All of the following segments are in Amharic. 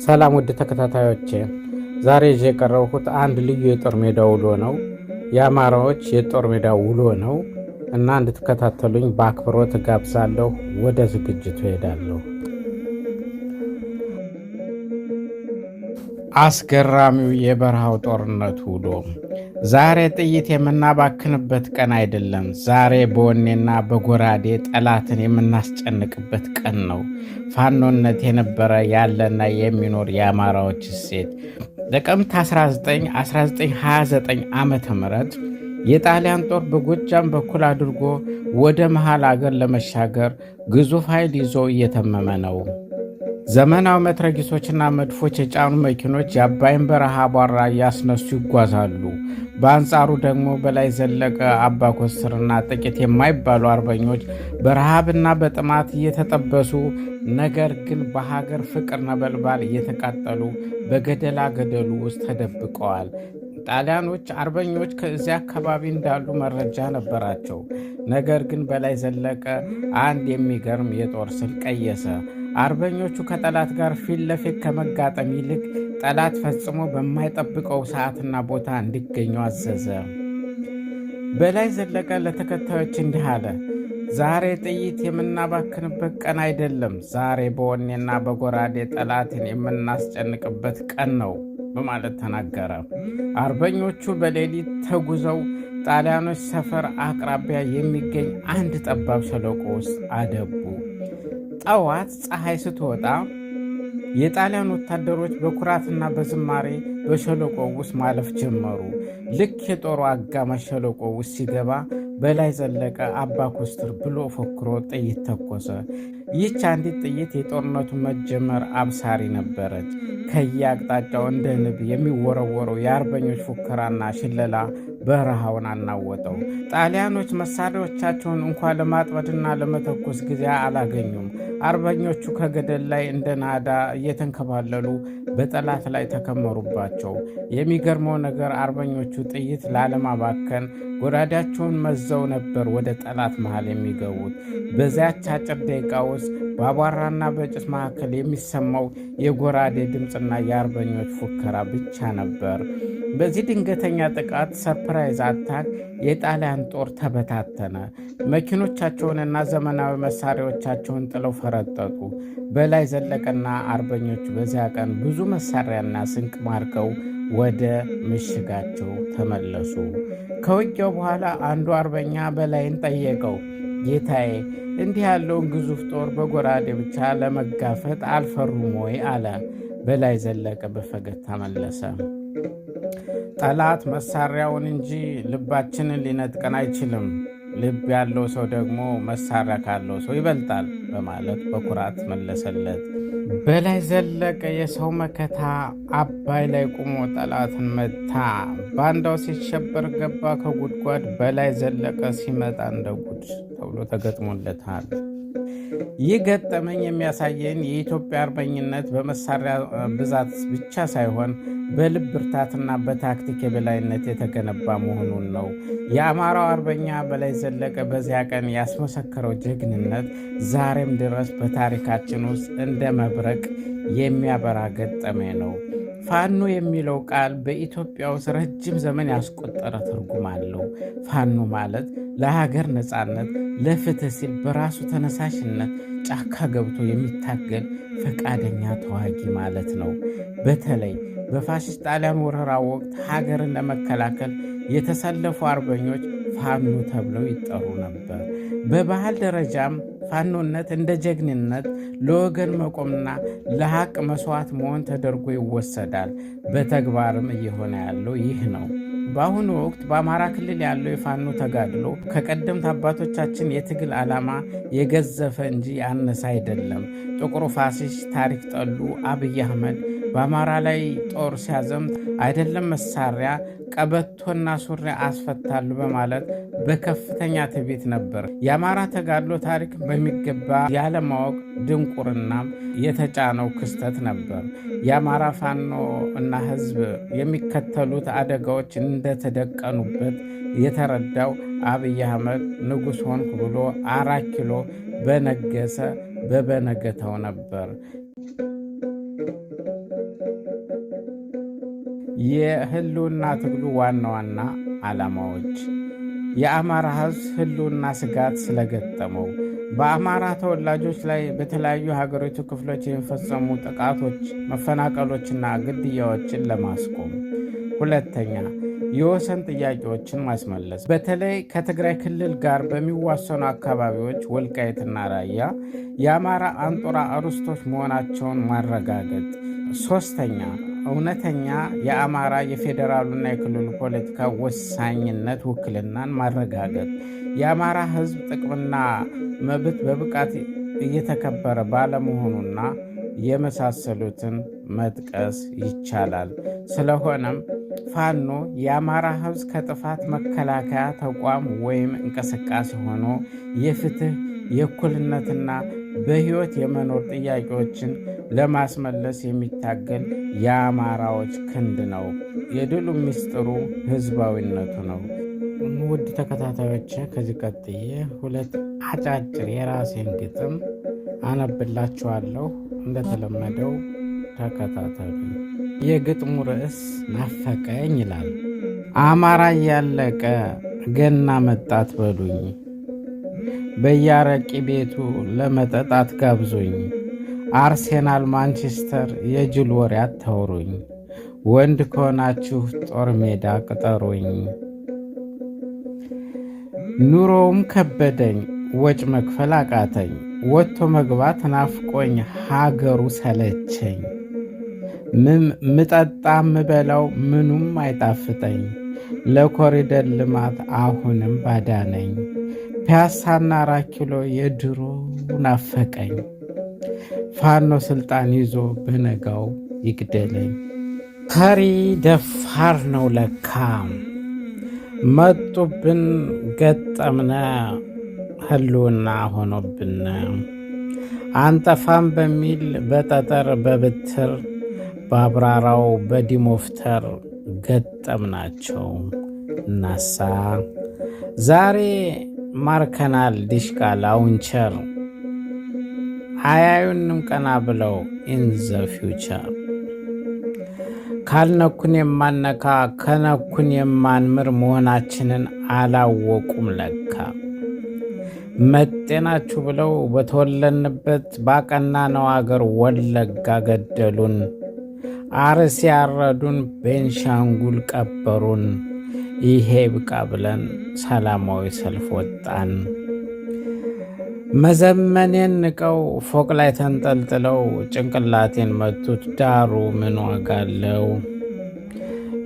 ሰላም ውድ ተከታታዮቼ፣ ዛሬ ይዤ የቀረብኩት አንድ ልዩ የጦር ሜዳ ውሎ ነው። የአማራዎች የጦር ሜዳ ውሎ ነው እና እንድትከታተሉኝ በአክብሮት ጋብዛለሁ። ወደ ዝግጅቱ ሄዳለሁ። አስገራሚው የበረሃው ጦርነት ውሎ። ዛሬ ጥይት የምናባክንበት ቀን አይደለም። ዛሬ በወኔና በጎራዴ ጠላትን የምናስጨንቅበት ቀን ነው። ፋኖነት የነበረ ያለና የሚኖር የአማራዎች እሴት። ጥቅምት 1929 ዓመተ ምህረት የጣሊያን ጦር በጎጃም በኩል አድርጎ ወደ መሃል አገር ለመሻገር ግዙፍ ኃይል ይዞ እየተመመ ነው። ዘመናዊ መትረጊሶችና መድፎች የጫኑ መኪኖች የአባይን በረሃ አቧራ እያስነሱ ይጓዛሉ። በአንጻሩ ደግሞ በላይ ዘለቀ፣ አባ ኮስትርና ጥቂት የማይባሉ አርበኞች በረሃብና በጥማት እየተጠበሱ ነገር ግን በሀገር ፍቅር ነበልባል እየተቃጠሉ በገደላ ገደሉ ውስጥ ተደብቀዋል። ጣሊያኖች አርበኞች ከዚያ አካባቢ እንዳሉ መረጃ ነበራቸው። ነገር ግን በላይ ዘለቀ አንድ የሚገርም የጦር ስልት ቀየሰ። አርበኞቹ ከጠላት ጋር ፊት ለፊት ከመጋጠም ይልቅ ጠላት ፈጽሞ በማይጠብቀው ሰዓትና ቦታ እንዲገኙ አዘዘ። በላይ ዘለቀ ለተከታዮች እንዲህ አለ። ዛሬ ጥይት የምናባክንበት ቀን አይደለም። ዛሬ በወኔና በጎራዴ ጠላትን የምናስጨንቅበት ቀን ነው በማለት ተናገረ። አርበኞቹ በሌሊት ተጉዘው ጣሊያኖች ሰፈር አቅራቢያ የሚገኝ አንድ ጠባብ ሸለቆ ውስጥ አደቡ። ጠዋት ፀሐይ ስትወጣ የጣሊያን ወታደሮች በኩራትና በዝማሬ በሸለቆ ውስጥ ማለፍ ጀመሩ። ልክ የጦሩ አጋማሽ ሸለቆ ውስጥ ሲገባ በላይ ዘለቀ አባ ኮስትር ብሎ ፎክሮ ጥይት ተኮሰ። ይህች አንዲት ጥይት የጦርነቱ መጀመር አብሳሪ ነበረች። ከየአቅጣጫው እንደ ንብ የሚወረወረው የአርበኞች ፉከራና ሽለላ በረሃውን አናወጠው። ጣሊያኖች መሳሪያዎቻቸውን እንኳን ለማጥመድና ለመተኮስ ጊዜ አላገኙም። አርበኞቹ ከገደል ላይ እንደ ናዳ እየተንከባለሉ በጠላት ላይ ተከመሩባቸው። የሚገርመው ነገር አርበኞቹ ጥይት ላለማባከን ጎራዴያቸውን መዘው ነበር ወደ ጠላት መሃል የሚገቡት። በዚያች አጭር ደቂቃ ውስጥ በአቧራና በጭስ መካከል የሚሰማው የጎራዴ ድምፅና የአርበኞች ፉከራ ብቻ ነበር። በዚህ ድንገተኛ ጥቃት ሰርፕራይዝ አታክ የጣሊያን ጦር ተበታተነ። መኪኖቻቸውንና ዘመናዊ መሳሪያዎቻቸውን ጥለው ፈረጠጡ። በላይ ዘለቀና አርበኞቹ በዚያ ቀን ብዙ መሳሪያና ስንቅ ማርከው ወደ ምሽጋቸው ተመለሱ። ከውጊያው በኋላ አንዱ አርበኛ በላይን ጠየቀው። ጌታዬ፣ እንዲህ ያለውን ግዙፍ ጦር በጎራዴ ብቻ ለመጋፈጥ አልፈሩም ወይ አለ። በላይ ዘለቀ በፈገግታ መለሰ። ጠላት መሳሪያውን እንጂ ልባችንን ሊነጥቀን አይችልም። ልብ ያለው ሰው ደግሞ መሳሪያ ካለው ሰው ይበልጣል በማለት በኩራት መለሰለት። በላይ ዘለቀ የሰው መከታ አባይ ላይ ቆሞ ጠላትን መታ። ባንዳው ሲሸበር ገባ ከጉድጓድ፣ በላይ ዘለቀ ሲመጣ እንደ ጉድ ተብሎ ተገጥሞለታል። ይህ ገጠመኝ የሚያሳየን የኢትዮጵያ አርበኝነት በመሳሪያ ብዛት ብቻ ሳይሆን በልብ ብርታትና በታክቲክ የበላይነት የተገነባ መሆኑን ነው። የአማራው አርበኛ በላይ ዘለቀ በዚያ ቀን ያስመሰከረው ጀግንነት ዛሬም ድረስ በታሪካችን ውስጥ እንደ መብረቅ የሚያበራ ገጠመኝ ነው። ፋኖ የሚለው ቃል በኢትዮጵያ ውስጥ ረጅም ዘመን ያስቆጠረ ትርጉም አለው። ፋኖ ማለት ለሀገር ነጻነት፣ ለፍትህ ሲል በራሱ ተነሳሽነት ጫካ ገብቶ የሚታገል ፈቃደኛ ተዋጊ ማለት ነው። በተለይ በፋሽስት ጣሊያን ወረራ ወቅት ሀገርን ለመከላከል የተሰለፉ አርበኞች ፋኖ ተብለው ይጠሩ ነበር። በባህል ደረጃም ፋኖነት እንደ ጀግንነት፣ ለወገን መቆምና ለሀቅ መስዋዕት መሆን ተደርጎ ይወሰዳል። በተግባርም እየሆነ ያለው ይህ ነው። በአሁኑ ወቅት በአማራ ክልል ያለው የፋኖ ተጋድሎ ከቀደምት አባቶቻችን የትግል ዓላማ የገዘፈ እንጂ ያነሰ አይደለም። ጥቁሩ ፋሽስት ታሪክ ጠሉ አብይ አህመድ በአማራ ላይ ጦር ሲያዘምት አይደለም መሳሪያ ቀበቶና ሱሪ አስፈታሉ በማለት በከፍተኛ ትዕቢት ነበር። የአማራ ተጋድሎ ታሪክ በሚገባ ያለማወቅ ድንቁርና የተጫነው ክስተት ነበር። የአማራ ፋኖ እና ሕዝብ የሚከተሉት አደጋዎች እንደተደቀኑበት የተረዳው አብይ አህመድ ንጉሥ ሆንኩ ብሎ 4 ኪሎ በነገሰ በበነገተው ነበር። የህልውና ትግሉ ዋና ዋና ዓላማዎች የአማራ ሕዝብ ህልውና ስጋት ስለገጠመው በአማራ ተወላጆች ላይ በተለያዩ ሀገሪቱ ክፍሎች የሚፈጸሙ ጥቃቶች፣ መፈናቀሎችና ግድያዎችን ለማስቆም። ሁለተኛ፣ የወሰን ጥያቄዎችን ማስመለስ፣ በተለይ ከትግራይ ክልል ጋር በሚዋሰኑ አካባቢዎች ወልቃይትና ራያ የአማራ አንጡራ ርስቶች መሆናቸውን ማረጋገጥ። ሶስተኛ፣ እውነተኛ የአማራ የፌዴራሉና የክልሉ ፖለቲካ ወሳኝነት ውክልናን ማረጋገጥ፣ የአማራ ሕዝብ ጥቅምና መብት በብቃት እየተከበረ ባለመሆኑና የመሳሰሉትን መጥቀስ ይቻላል። ስለሆነም ፋኖ የአማራ ሕዝብ ከጥፋት መከላከያ ተቋም ወይም እንቅስቃሴ ሆኖ የፍትህ፣ የእኩልነትና በሕይወት የመኖር ጥያቄዎችን ለማስመለስ የሚታገል የአማራዎች ክንድ ነው። የድሉ ምስጢሩ ሕዝባዊነቱ ነው። ውድ ተከታታዮች ከዚህ ቀጥዬ 2 አጫጭር የራሴን ግጥም አነብላችኋለሁ። እንደተለመደው ተከታተሉ። የግጥሙ ርዕስ ናፈቀኝ ይላል። አማራ እያለቀ ገና መጣት በሉኝ፣ በያረቂ ቤቱ ለመጠጣት ጋብዞኝ፣ አርሴናል ማንቸስተር የጅል ወሬ አታውሩኝ፣ ወንድ ከሆናችሁ ጦር ሜዳ ቅጠሩኝ። ኑሮውም ከበደኝ ወጭ መክፈል አቃተኝ፣ ወጥቶ መግባት ናፍቆኝ ሀገሩ ሰለቸኝ። ምጠጣ ምበላው ምኑም አይጣፍጠኝ፣ ለኮሪደር ልማት አሁንም ባዳነኝ። ፒያሳና 4 ኪሎ የድሮ ናፈቀኝ፣ ፋኖ ስልጣን ይዞ በነጋው ይግደለኝ። ከሪ ደፋር ነው ለካ መጡብን ገጠምነ ህልውና ሆኖብን። አንጠፋም በሚል በጠጠር በብትር በአብራራው በዲሞፍተር ገጠምናቸው እናሳ። ዛሬ ማርከናል ዲሽቃ ላውንቸር፣ አያዩንም ቀና ብለው ኢን ዘ ፊውቸር። ካልነኩን የማነካ ከነኩን የማንምር መሆናችንን አላወቁም ለካ። መጤናችሁ ብለው በተወለንበት ባቀናነው አገር ወለጋ ገደሉን፣ አርሲ ያረዱን፣ ቤንሻንጉል ቀበሩን። ይሄ ብቃ ብለን ሰላማዊ ሰልፍ ወጣን። መዘመኔን ንቀው ፎቅ ላይ ተንጠልጥለው ጭንቅላቴን መቱት፣ ዳሩ ምን ዋጋ አለው?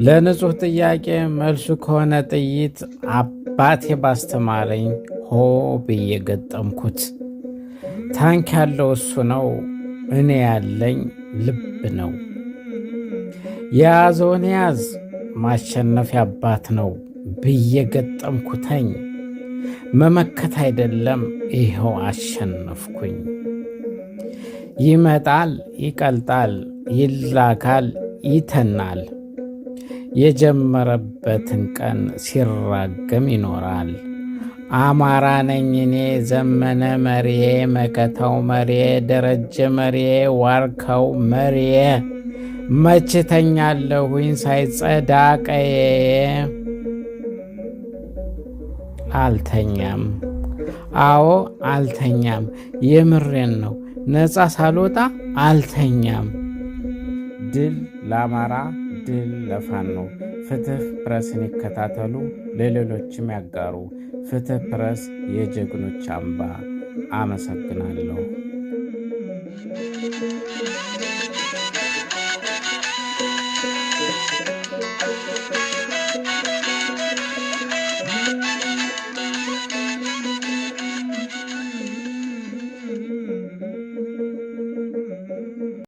ለንጹሕ ጥያቄ መልሱ ከሆነ ጥይት አባቴ ባስተማረኝ ሆ ብዬ ገጠምኩት። ታንክ ያለው እሱ ነው፣ እኔ ያለኝ ልብ ነው። የያዘውን ያዝ ማሸነፍ ያባት ነው ብዬ ገጠምኩተኝ። መመከት አይደለም ይኸው አሸነፍኩኝ። ይመጣል ይቀልጣል፣ ይላካል ይተናል፣ የጀመረበትን ቀን ሲራገም ይኖራል። አማራ ነኝ እኔ ዘመነ መሪዬ፣ መከታው መሪዬ፣ ደረጀ መሪዬ፣ ዋርካው መሪዬ፣ መችተኛለሁኝ ሳይጸዳ ቀዬ። አልተኛም፣ አዎ አልተኛም፣ የምሬን ነው፣ ነፃ ሳልወጣ አልተኛም። ድል ለአማራ፣ ድል ለፋኖ። ፍትህ ፕረስን ይከታተሉ፣ ለሌሎችም ያጋሩ። ፍትህ ፕረስ የጀግኖች አምባ። አመሰግናለሁ።